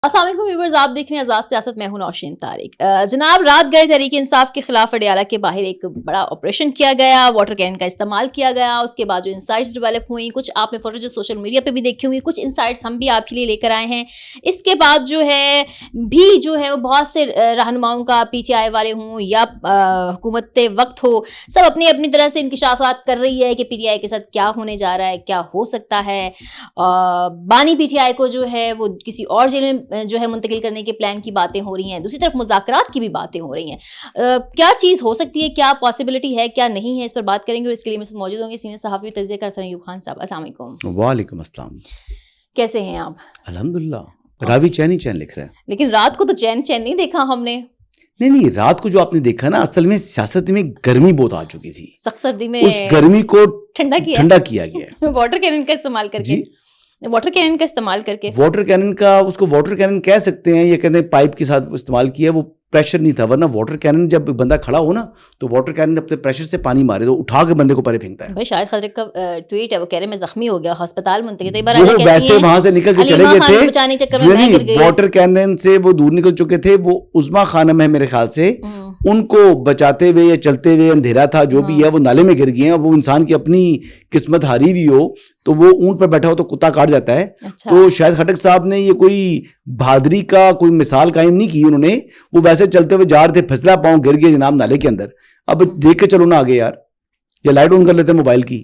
السلام علیکم ویورز، آپ دیکھ رہے ہیں آزاد سیاست، میں ہوں نوشین طارق۔ جناب، رات گئے تحریک انصاف کے خلاف اڈیالہ کے باہر ایک بڑا آپریشن کیا گیا، واٹر کین کا استعمال کیا گیا۔ اس کے بعد جو انسائٹس ڈیولپ ہوئیں، کچھ آپ نے فوٹو جو سوشل میڈیا پہ بھی دیکھی ہوئی، کچھ انسائٹس ہم بھی آپ کے لیے لے کر آئے ہیں۔ اس کے بعد جو ہے وہ بہت سے رہنماؤں کا، پی ٹی آئی والے ہوں یا حکومت وقت ہو، سب اپنی اپنی طرح سے انکشافات کر رہی ہے کہ پی ٹی آئی کے ساتھ کیا ہونے جا رہا ہے، کیا ہو سکتا ہے۔ بانی پی ٹی آئی کو جو ہے وہ کسی اور جیل میں جو ہے منتقل کرنے کے پلان کی باتیں ہو رہی ہیں، دوسری طرف مذاکرات کی بھی باتیں ہو رہی ہیں۔ کیا چیز ہو سکتی ہے، کیا پاسبلٹی ہے، کیا نہیں ہے، اس پر بات کریں گے، اور اس کے لیے میرے ساتھ موجود ہوں گے سینئر صحافی تجزیہ کار سر ایوب خان صاحب۔ السلام علیکم۔ وعلیکم السلام۔ کیسے ہیں آپ؟ الحمدللہ، راوی چین ہی چین لکھ رہا ہے۔ لیکن رات کو تو چین نہیں دیکھا ہم نے۔ نہیں، رات کو جو آپ نے دیکھا نا، اصل میں سیاست میں گرمی بہت آ چکی تھی، سخت سردی میں اس گرمی کو ٹھنڈا کیا گیا واٹر کینن کا استعمال کر کے۔ واٹر کینن کا استعمال کر کے، واٹر کینن کا، اس کو واٹر کینن کہہ سکتے ہیں، یہ کہتے ہیں پائپ کے ساتھ استعمال کیا، وہ پریشر نہیں تھا، ورنہ واٹر کینن جب بندہ کھڑا ہو نا تو واٹر کینن اپنے پریشر سے پانی مارے تو اٹھا کے بندے کو پرے پھینکتا ہے۔ بھائی شاہد خضر کا ٹویٹ ہے، وہ کہہ رہے میں زخمی ہو گیا، ہسپتال منتقل۔ وہ ویسے وہاں سے نکل کے چلے گئے تھے، واٹر کینن سے وہ دور نکل چکے تھے۔ وہ عظما خانم ہے میرے خیال سے، ان کو بچاتے ہوئے یا چلتے ہوئے، اندھیرا تھا جو بھی ہے، وہ نالے میں گر گئے ہیں۔ وہ انسان کی اپنی قسمت ہاری ہوئی ہو تو وہ اونٹ پر بیٹھا ہو تو کتا کاٹ جاتا ہے۔ تو شاید خٹک صاحب نے یہ کوئی بہادری کا کوئی مثال قائم نہیں کی، انہوں نے وہ ویسے چلتے ہوئے جا رہے تھے، پھسلا پاؤں گر گئے جناب نالے کے اندر۔ اب دیکھ کے چلو نا آگے یار، یا لائٹ آن کر لیتے موبائل کی۔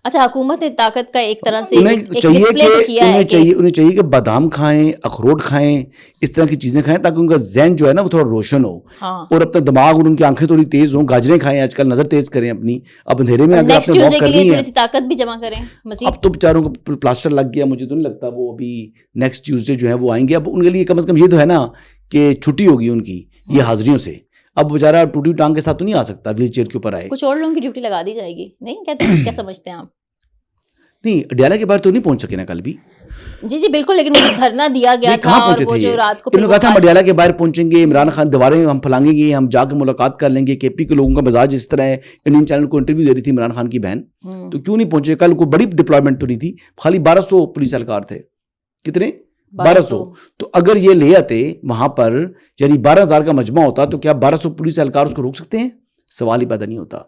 اچھا، حکومت نے طاقت کا ایک طرح سے انہیں چاہیے کہ بادام کھائیں، اخروٹ کھائیں، اس طرح کی چیزیں کھائیں تاکہ ان کا ذہن جو ہے نا وہ تھوڑا روشن ہو، اور اپنا دماغ اور ان کی آنکھیں تھوڑی تیز ہوں۔ گاجریں کھائیں، آج کل نظر تیز کریں اپنی، اب اندھیرے میں اگر آپ نے واک کرنی ہے طاقت بھی جمع کریں مزید۔ اب تو بیچاروں کو پلاسٹر لگ گیا، مجھے تو نہیں لگتا وہ ابھی نیکسٹ ٹیوزڈے جو ہے وہ آئیں گے۔ اب ان کے لیے کم از کم یہ تو ہے نا کہ چھٹی ہوگی ان کی یہ حاضریوں سے۔ اب بیچارہ ٹوٹی ٹانگ کے ساتھ تو نہیں آ سکتا، ویل چیئر کے اوپر آئے۔ کچھ اور لوگوں کی ڈیوٹی لگا دی جائے گی، نہیں کہتے ہیں؟ کیا سمجھتے ہیں آپ؟ نہیں، اڈیالہ کے باہر تو نہیں پہنچ سکے نا کل بھی۔ جی بالکل، لیکن مجھے دھرنا دیا گیا تھا، اور وہ جو رات کو انہوں نے کہا تھا ہم اڈیالہ کے باہر پہنچیں گے، عمران خان دیواریں ہم پھلانگیں گے، ہم جا کے ملاقات کر لیں گے۔ کے پی کے لوگوں کا مزاج اس طرح ہے، انڈین چینل کو انٹرویو دے رہی تھی عمران خان کی بہن، تو کیوں نہیں پہنچے؟ کل کو بڑی ڈپلائمنٹ تو نہیں تھی، خالی 1200 پولیس اہلکار تھے۔ کتنے؟ 1200۔ تو اگر یہ لے آتے وہاں پر، یعنی 12,000 کا مجمع ہوتا، تو کیا 1200 پولیس اہلکار اس کو روک سکتے ہیں؟ سوال ہی پیدا نہیں ہوتا۔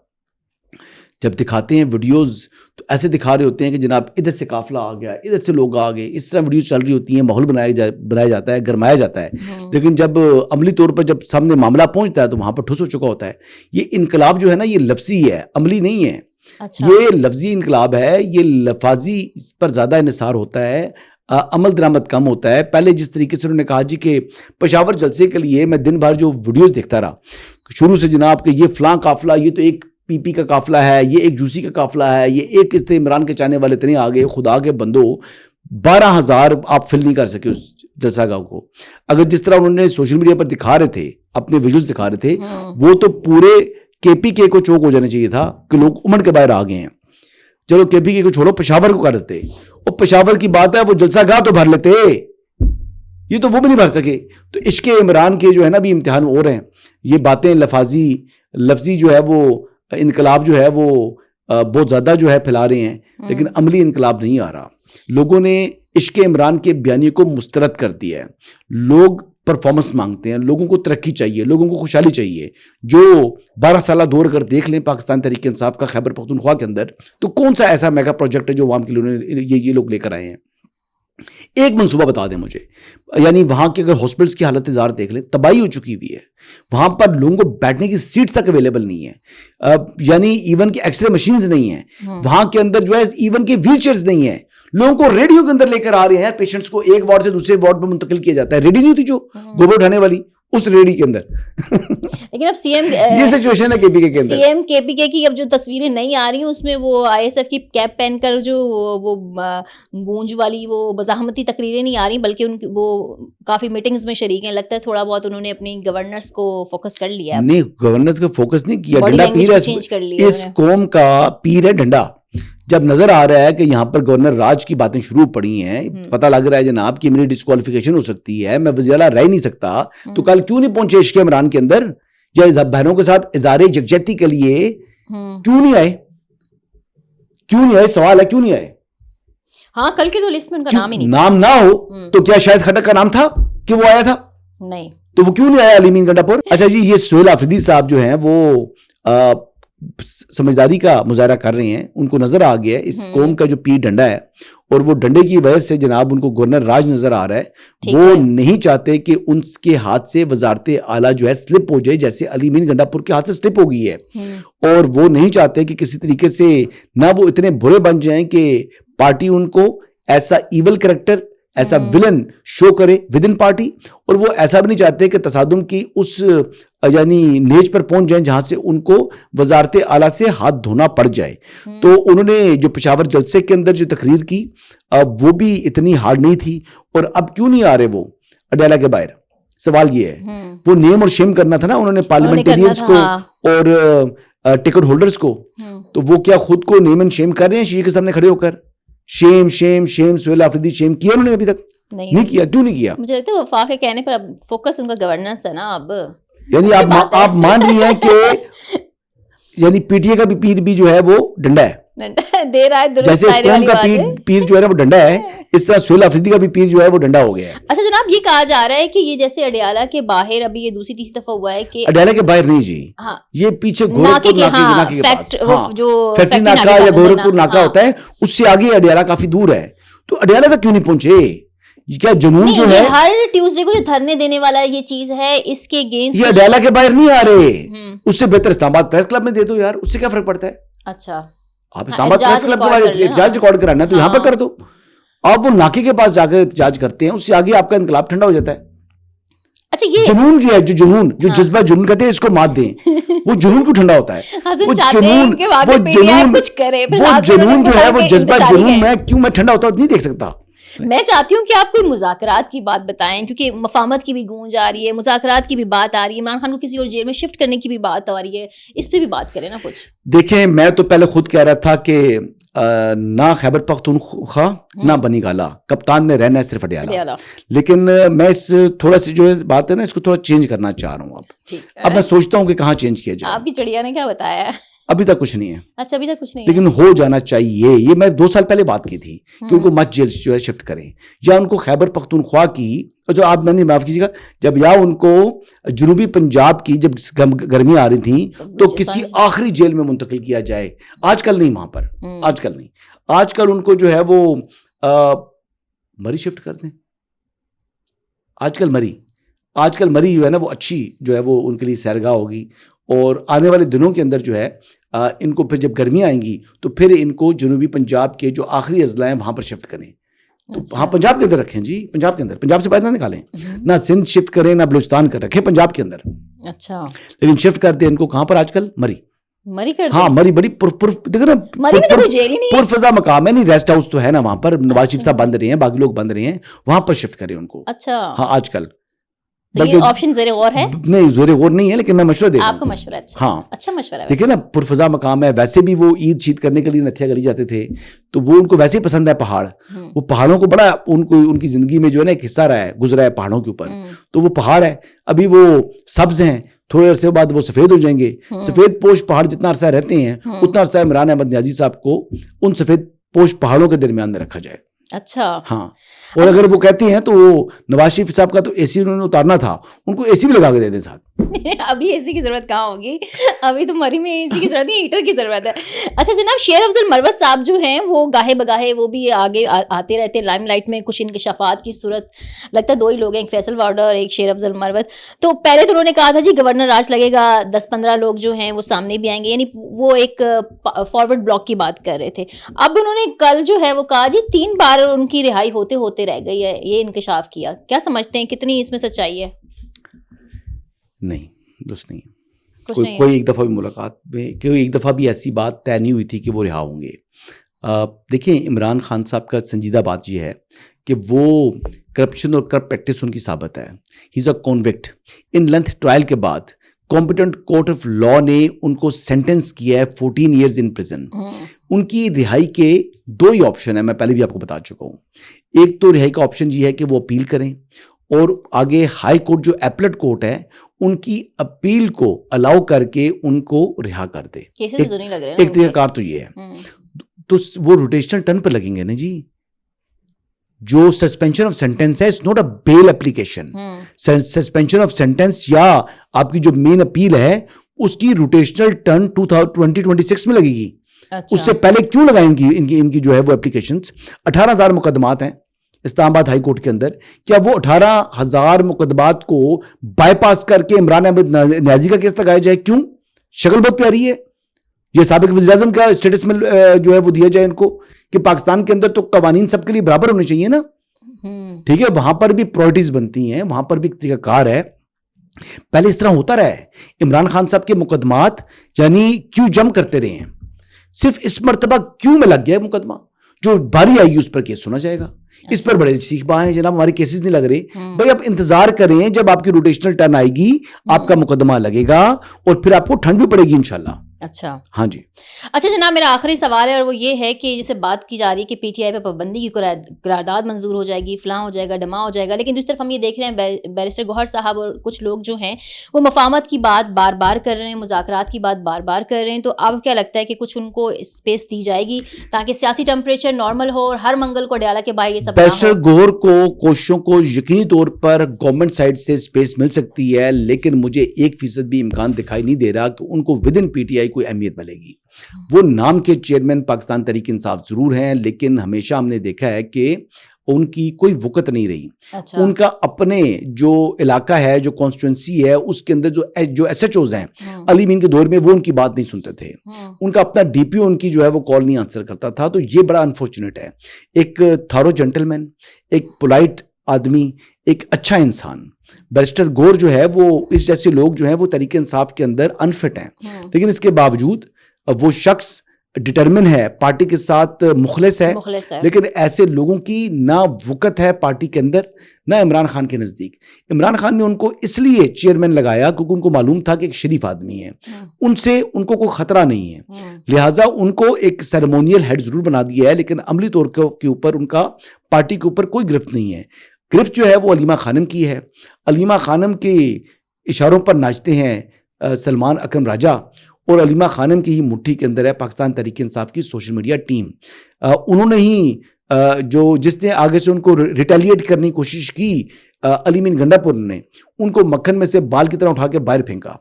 جب دکھاتے ہیں ویڈیوز تو ایسے دکھا رہے ہوتے ہیں کہ جناب ادھر سے قافلہ آ گیا، ادھر سے لوگ آ گئے، اس طرح ویڈیوز چل رہی ہوتی ہیں، ماحول بنایا جاتا ہے، گرمایا جاتا ہے۔ لیکن جب عملی طور پر جب سامنے معاملہ پہنچتا ہے تو وہاں پر ٹھوس ہو چکا ہوتا ہے۔ یہ انقلاب جو ہے نا، یہ لفظی ہے، عملی نہیں ہے۔ یہ لفظی انقلاب ہے، یہ لفاظی اس پر زیادہ انحصار ہوتا ہے، عمل درآمد کم ہوتا ہے۔ پہلے جس طریقے سے انہوں نے کہا جی کہ پشاور جلسے کے لیے میں دن بھر جو ویڈیوز دیکھتا رہا شروع سے جناب کہ یہ فلاں قافلہ، یہ تو ایک پی پی کا قافلہ ہے، یہ ایک جوسی کا قافلہ ہے، یہ ایک اس طرح عمران کے چاہنے والے اتنے آگے، خدا کے بندو 12,000 آپ فل نہیں کر سکے اس جلسہ گاہ کو۔ اگر جس طرح انہوں نے سوشل میڈیا پر دکھا رہے تھے، اپنے ویژولز دکھا رہے تھے، وہ تو پورے کے پی کے کو چوک ہو جانا چاہیے تھا کہ لوگ امڑ کے باہر آ گئے ہیں۔ چلو کے پی کے کو چھوڑو، پشاور کو کر دیتے، اور پشاور کی بات ہے وہ جلسہ گاہ تو بھر لیتے، یہ تو وہ بھی نہیں بھر سکے۔ تو عشق عمران کے جو ہے نا بھی امتحان ہو رہے ہیں، یہ باتیں لفظی جو ہے وہ انقلاب جو ہے وہ بہت زیادہ جو ہے پھیلا رہے ہیں، لیکن عملی انقلاب نہیں آ رہا۔ لوگوں نے عشق عمران کے بیانیے کو مسترد کر دیا ہے۔ لوگ پرفارمنس مانگتے ہیں، لوگوں کو ترقی چاہیے، لوگوں کو خوشحالی چاہیے۔ جو 12 سالہ دور اگر دیکھ لیں پاکستان تحریک انصاف کا خیبر پختونخوا کے اندر، تو کون سا ایسا میگا پروجیکٹ ہے جو عوام کے لیے یہ لوگ لے کر آئے ہیں؟ ایک منصوبہ بتا دیں مجھے، یعنی وہاں کے اگر ہاسپٹلس کی حالت زار دیکھ لیں، تباہی ہو چکی ہوئی ہے، وہاں پر لوگوں کو بیٹھنے کی سیٹس تک اویلیبل نہیں ہے، یعنی ایون کہ ایکس رے مشینز نہیں ہیں وہاں کے اندر، جو ہے ایون کہ ویل چیئرز نہیں ہیں۔ لوگوں کو ریڈیو کے اندر لے کر آ رہے ہیں، پیشنٹس کو ایک وارڈ سے دوسرے وارڈ پہ منتقل کیا جاتا ہے۔ ریڈی نہیں ہوتی جو گوبر اٹھانے والی، اس ریڈی کے اندر لیکن اب سی ایم یہ سچویشن ہے کے پی کے اندر۔ سی ایم کے پی کے کی اب جو تصویریں نہیں آ رہی ہیں، اس میں وہ آئی ایس ایف کی کیپ پہن کر جو وہ گونج والی وہ مزاحمتی تقریریں نہیں آ رہی، بلکہ وہ کافی میٹنگز میں شریک ہیں۔ لگتا ہے تھوڑا بہت انہوں نے اپنی گورنرز کو فوکس کر لیا۔ نہیں، گورنرز کو فوکس نہیں کیا، ڈنڈا پیر ہے اس قوم کا، پیر ہے ڈنڈا۔ جب نظر آ رہا ہے کہ یہاں پر گورنر راج کی باتیں شروع پڑی ہیں، پتہ لگ رہا ہے جناب کہ میری ڈسکوالیفیکیشن ہو سکتی ہے، میں وزیر اعلیٰ رہ نہیں سکتا، تو کل کیوں نہیں پہنچے عشق عمران کے اندر، یا بہنوں کے ساتھ اظہار یکجہتی کے لیے کیوں نہیں آئے؟ سوال ہے کیوں نہیں آئے؟ ہاں کل کی تو لسٹ میں ان کا نام ہی نہیں نام نہ ہو تو کیا شاہد خٹک کا نام تھا کہ وہ آیا تھا؟ نہیں. تو وہ کیوں نہیں آیا علی امین گنڈا پور؟ اچھا جی، یہ سہیل آفریدی صاحب جو ہیں وہ سمجھداری کا مظاہرہ کر رہے ہیں. ان کو نظر آ گیا ہے اس قوم کا جو پیر ڈنڈا ہے، اور وہ ڈنڈے کی وجہ سے جناب ان کو گورنر راج نظر آ رہا ہے. وہ نہیں چاہتے کہ ان کے ہاتھ سے وزارت اعلیٰ جو ہے سلپ ہو جائے، جیسے علی امین گنڈا پور کے ہاتھ سے سلپ ہو گئی ہے. اور وہ نہیں چاہتے کہ کسی طریقے سے نہ وہ اتنے برے بن جائیں کہ پارٹی ان کو ایسا ایول کریکٹر، ایسا ولن شو کرے ود ان پارٹی. اور وہ ایسا بھی نہیں چاہتے کہ تصادم کی اس یعنی نیج پر پہنچ جائیں جہاں سے ان کو وزارت اعلیٰ سے ہاتھ دھونا پڑ جائے. تو انہوں نے جو پشاور جلسے کے اندر جو تقریر کی وہ بھی اتنی ہارڈ نہیں تھی. اور اب کیوں نہیں آ رہے وہ اڈیالہ کے باہر؟ سوال یہ ہے. وہ نیم اور شیم کرنا تھا نا انہوں نے پارلیمنٹیرینز کو اور ٹکٹ ہولڈرز کو. تو وہ کیا خود کو نیم اینڈ شیم کر رہے ہیں شیشے کے سامنے کھڑے ہو کر؟ شیم شیم شیم سہیل آفریدی شیم کیا انہوں نے ابھی تک نہیں کیا. کیوں نہیں کیا؟ مجھے لگتا ہے وفاق کے کہنے پر اب فوکس ان کا گورننس ہے نا. اب یعنی آپ مان رہی ہیں کہ یعنی پی ٹی اے کا بھی پیر بھی جو ہے وہ ڈنڈا ہے دے رہا ہے. جیسے اس قوم کا پیر جو ہے نا وہ ڈنڈا ہے، اس طرح سہیل آفریدی کا بھی پیر جو ہے وہ ڈنڈا ہو گیا ہے. اچھا جناب، یہ کہا جا رہا ہے کہ یہ جیسے اڈیالہ کے باہر ابھی یہ دوسری تیسری دفعہ ہوا ہے کہ اڈیالہ کے باہر نہیں جی، یہ پیچھے گورکھپور ناکے کے پاس فیکٹری ناکا یا گورکھپور ناکا ہوتا ہے، اس سے آگے اڈیالہ کافی دور ہے. تو اڈیالہ تک کیوں نہیں پہنچے؟ کیا جنون جو ہے ہر ٹیوزڈے کو جو دھرنے دینے والا یہ چیز ہے اس کے اگینسٹ یہ اڈیالہ کے باہر نہیں آ رہے. اس سے بہتر اسلام آباد پریس کلب میں دے دو یار، اس سے کیا فرق پڑتا ہے؟ اچھا آپ اسلام آباد پریس کلب کے باہر احتجاج ریکارڈ کرانا ہے تو یہاں پہ کر دو. آپ وہ ناکے کے پاس جا کے احتجاج کرتے ہیں، اس سے آگے آپ کا انقلاب ٹھنڈا ہو جاتا ہے. اچھا یہ جنون جو ہے، جو جنون جو جذبہ جنون کہتے ہیں اس کو مات دیں. وہ جنون کیوں ٹھنڈا ہوتا ہے؟ وہ جنون جو ہے وہ جذبہ جنون میں کیوں میں ٹھنڈا ہوتا ہوں نہیں دیکھ سکتا. میں چاہتی ہوں کہ آپ کوئی مذاکرات کی بات بتائیں، کیونکہ مفاہمت کی بھی گونج آ رہی ہے، مذاکرات کی بھی بات آ رہی ہے، عمران خان کو کسی اور جیل میں شفٹ کرنے کی بھی بات آ رہی ہے. اس پہ بھی بات کریں نا کچھ. دیکھیں میں تو پہلے خود کہہ رہا تھا کہ نہ خیبر پختونخوا نہ بنی گالا، کپتان میں رہنا ہے صرف اڈیالہ. لیکن میں اس تھوڑا سی جو بات ہے نا اس کو تھوڑا چینج کرنا چاہ رہا ہوں. اب میں سوچتا ہوں کہ کہاں چینج کیا جائے. آپ کی چڑیا نے کیا بتایا ہے؟ ابھی تک کچھ نہیں ہے. اچھا ابھی تک کچھ نہیں، لیکن ہو جانا چاہیے. یہ میں 2 سال پہلے بات کی تھی کہ ان کو مت جیل جو ہے شفٹ کریں، یا ان کو خیبر پختونخوا کی جو آپ میں نے معاف کیجیے گا جب یا ان کو جنوبی پنجاب کی جب گرمیاں آ رہی تھیں تو کسی آخری جیل میں منتقل کیا جائے. آج کل نہیں، وہاں پر آج کل نہیں. آج کل ان کو جو ہے وہ مری شفٹ کر دیں. آج کل مری جو ہے نا وہ اچھی جو ہے وہ ان کے لیے سیرگاہ ہوگی. اور آنے والے دنوں کے اندر جو ہے ان کو پھر جب گرمیاں آئیں گی تو پھر ان کو جنوبی پنجاب کے جو آخری اضلاع ہیں وہاں پر شفٹ کریں. ہاں پنجاب کے اندر رکھیں جی، پنجاب کے اندر، پنجاب سے باہر نہ نکالیں. نہ سندھ شفٹ کریں نہ بلوچستان کر رکھیں، پنجاب کے اندر. اچھا لیکن شفٹ کر دیں ان کو کہاں پر آج کل؟ مری کر ہاں مری بڑی دیکھو نا پرفضا مقام ہے. نہیں ریسٹ ہاؤس تو ہے نا وہاں پر، نواز شریف صاحب بند رہے ہیں، باقی لوگ بند رہے ہیں، وہاں پر شفٹ کریں ان کو. اچھا ہاں آج کل آپشن زیر غور ہے. نہیں زیر غور نہیں ہے، لیکن میں مشورہ دے رہا ہوں. آپ کا مشورہ ہاں اچھا مشورہ ہے. دیکھیں نا پرفضا مقام ہے. ویسے بھی وہ عید شید کرنے کے لیے نتھیا گلی جاتے تھے تو وہ ان کو ویسے ہی پسند ہے پہاڑ. وہ پہاڑوں کو بڑا ان کی زندگی میں جو ہے نا ایک حصہ رہا ہے، گزرا ہے پہاڑوں کے اوپر. تو وہ پہاڑ ہے، ابھی وہ سبز ہیں، تھوڑے عرصے بعد وہ سفید ہو جائیں گے. سفید پوش پہاڑ جتنا عرصہ رہتے ہیں اتنا عرصہ عمران احمد نیازی صاحب کو ان سفید پوش پہاڑوں کے درمیان میں رکھا جائے. اچھا ہاں. اور اگر وہ کہتی ہیں تو وہ نواز شریف صاحب کا تو اے سی انہوں نے اتارنا تھا، ان کو اے سی بھی لگا کے دے دیں ساتھ. ابھی اے سی کی ضرورت کہاں ہوگی؟ ابھی تو مری میں اے سی کی ضرورت نہیں، ہیٹر کی ضرورت ہے. اچھا جناب، شیر افضل مروت صاحب جو ہیں وہ گاہے بگاہے وہ بھی آگے آتے رہتے لائم لائٹ میں. کچھ انکشافات کی صورت لگتا ہے 2 ہی لوگ ہیں، ایک فیصل وارڈر اور ایک شیر افضل مروت. تو پہلے تو انہوں نے کہا تھا جی گورنر راج لگے گا، 10-15 لوگ جو ہیں وہ سامنے بھی آئیں گے، یعنی وہ ایک فارورڈ بلاک کی بات کر رہے تھے. اب انہوں نے کل جو ہے وہ کہا جی 3 بار ان کی رہائی ہوتے ہوتے رہ گئی ہے. یہ انکشاف کیا، کیا سمجھتے ہیں کتنی اس میں سچائی ہے؟ نہیں درست نہیں ہے. کوئی ایک دفعہ بھی ملاقات میں کوئی ایک دفعہ بھی ایسی بات طے نہیں ہوئی تھی کہ وہ رہا ہوں گے. دیکھیں عمران خان صاحب کا سنجیدہ بات یہ ہے کہ وہ کرپشن اور کرپٹ پریکٹس ان کی ثابت ہے. ہی از اے کنوکٹ. ان لینتھ ٹرائل کے بعد کمپیٹنٹ کورٹ آف لا نے ان کو سینٹنس کیا ہے 14 ایئرز ان پریزن. ان کی رہائی کے 2 ہی آپشن ہیں، میں پہلے بھی آپ کو بتا چکا ہوں. ایک تو رہائی کا آپشن یہ ہے کہ وہ اپیل کریں اور آگے ہائی کورٹ جو ایپلٹ کورٹ ہے ان کی اپیل کو الاؤ کر کے ان کو رہا کر دے. ایک طریقہ کار تو یہ ہے. تو وہ روٹیشنل ٹرن پر لگیں گے نا جی. جو سسپینشن آف سینٹینس ہے, it's not a bail application. Suspension of sentence یا آپ کی جو مین اپیل ہے اس کی روٹیشنل ٹرن 2026 میں لگے گی. اس سے پہلے کیوں لگائیں ان کی جو ہے وہ اپلیکیشنز؟ 18,000 مقدمات ہیں اسلام آباد ہائی کورٹ کے اندر. کیا وہ 18,000 مقدمات کو بائی پاس کر کے عمران احمد نیازی کا کیس لگایا جائے؟ کیوں؟ شکل بہت پیاری ہے. یہ سابق وزیر اعظم کا اسٹیٹس میں جو ہے وہ دیا جائے ان کو کہ پاکستان کے اندر تو قوانین سب کے لیے برابر ہونے چاہیے نا. ٹھیک ہے, وہاں پر بھی پرائرٹیز بنتی ہیں, وہاں پر بھی ایک طریقہ کار ہے. پہلے اس طرح ہوتا رہا ہے. عمران خان صاحب کے مقدمات یعنی کیوں جم کرتے رہے ہیں, صرف اس مرتبہ کیوں میں لگ گیا مقدمہ, جو باری آئی اس پر کیس سنا جائے گا. اس پر بڑے سیکھ بائیں جناب, ہمارے کیسز نہیں لگ رہے. بھائی آپ انتظار کریں, جب آپ کی روٹیشنل ٹرن آئے گی آپ کا مقدمہ لگے گا اور پھر آپ کو ٹھنڈ بھی پڑے گی انشاءاللہ. اچھا ہاں جی. اچھا جناب, میرا آخری سوال ہے اور وہ یہ ہے کہ جیسے بات کی جا رہی ہے کہ پی ٹی آئی پہ پابندی کی قرارداد منظور ہو جائے گی, فلاں ہو جائے گا, ڈما ہو جائے گا, لیکن دوسری طرف ہم یہ دیکھ رہے ہیں بیرسٹر گوہر صاحب اور کچھ لوگ جو ہیں وہ مفاہمت کی بات بار بار کر رہے ہیں, مذاکرات کی بات بار بار کر رہے ہیں. تو اب کیا لگتا ہے کہ کچھ ان کو اسپیس دی جائے گی تاکہ سیاسی ٹیمپریچر نارمل ہو اور ہر منگل کو اڈیالہ کے باہر یہ سب؟ بیرسٹر گوہر کو کوششوں کو یقینی طور پر گورنمنٹ سائڈ سے اسپیس مل سکتی ہے, لیکن مجھے 1% بھی امکان دکھائی نہیں دے رہا کہ ان کو with in P T I کوئی اہمیت ملے گی. وہ نام کے چیئرمین پاکستان تحریک انصاف ضرور ہیں, لیکن ہمیشہ ہم نے دیکھا ہے کہ ان کی کوئی وقت نہیں رہی. ان کا اپنے جو علاقہ ہے, جو کانسٹیٹوئنسی ہے, اس کے اندر جو ایس ایچ اوز ہیں علی مین کے دور میں, وہ ان کی بات نہیں سنتے تھے. ان کا اپنا ڈی پی او ان کی جو ہے وہ کال نہیں آنسر کرتا تھا. تو یہ بڑا انفارچونیٹ ہے. ایک تھارو جنٹلمین, ایک پولائٹ آدمی, ایک اچھا انسان بیرسٹر گور جو ہے, وہ اس جیسے لوگ جو ہیں وہ تحریک انصاف کے اندر انفٹ ہیں, لیکن اس کے باوجود وہ شخص ڈٹرمن ہے, پارٹی کے ساتھ مخلص ہے. لیکن ایسے لوگوں کی نہ وقت ہے پارٹی کے اندر نہ عمران خان کے نزدیک. عمران خان نے ان کو اس لیے چیئرمین لگایا کیونکہ ان کو معلوم تھا کہ ایک شریف آدمی ہے, ان سے ان کو کوئی خطرہ نہیں ہے, لہٰذا ان کو ایک سیریمونیل ہیڈ ضرور بنا دیا ہے, لیکن عملی طور کے اوپر ان کا پارٹی کے اوپر کوئی گرفت نہیں ہے. گرفت جو ہے وہ علیمہ خانم کی ہے. علیمہ خانم کے اشاروں پر ناچتے ہیں سلمان اکرم راجہ, اور علیمہ خانم کی ہی مٹھی کے اندر ہے پاکستان تحریک انصاف کی سوشل میڈیا ٹیم. انہوں نے ہی جس نے آگے سے ان کو ریٹیلیٹ کرنے کی کوشش کی, علی مین گنڈا پور نے ان کو مکھن میں سے بال کی طرح اٹھا کے باہر پھینکا.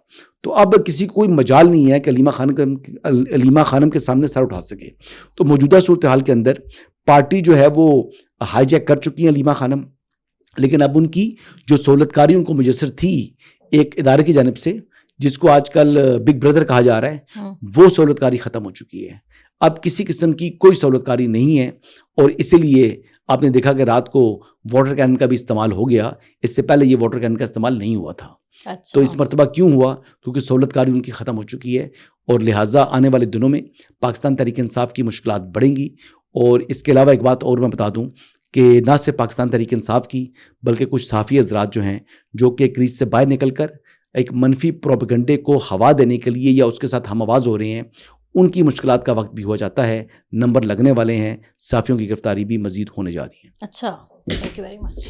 تو اب کسی کو کوئی مجال نہیں ہے کہ علیمہ خانم کے سامنے سر اٹھا سکے. تو موجودہ صورتحال کے اندر پارٹی جو ہے وہ ہائی جیک کر چکی ہے علیمہ خانم, لیکن اب ان کی جو سہولت کاری ان کو میسر تھی ایک ادارے کی جانب سے, جس کو آج کل بگ بردر کہا جا رہا ہے, وہ سہولت کاری ختم ہو چکی ہے. اب کسی قسم کی کوئی سہولت کاری نہیں ہے, اور اسی لیے آپ نے دیکھا کہ رات کو واٹر کینن کا بھی استعمال ہو گیا. اس سے پہلے یہ واٹر کینن کا استعمال نہیں ہوا تھا. تو اس مرتبہ کیوں ہوا؟ کیونکہ سہولت کاری ان کی ختم ہو چکی ہے, اور لہٰذا آنے والے دنوں میں پاکستان تحریک انصاف کی مشکلات بڑھیں گی. اور اس کے علاوہ ایک بات اور میں بتا دوں کہ نہ صرف پاکستان تحریک انصاف کی بلکہ کچھ صحافی حضرات جو ہیں جو کہ کریز سے باہر نکل کر ایک منفی پروپیگنڈے کو ہوا دینے کے لیے یا اس کے ساتھ ہم آواز ہو رہے ہیں, ان کی مشکلات کا وقت بھی ہوا جاتا ہے. نمبر لگنے والے ہیں, صحافیوں کی گرفتاری بھی مزید ہونے جا رہی ہے. اچھا, تھینک یو ویری مچ.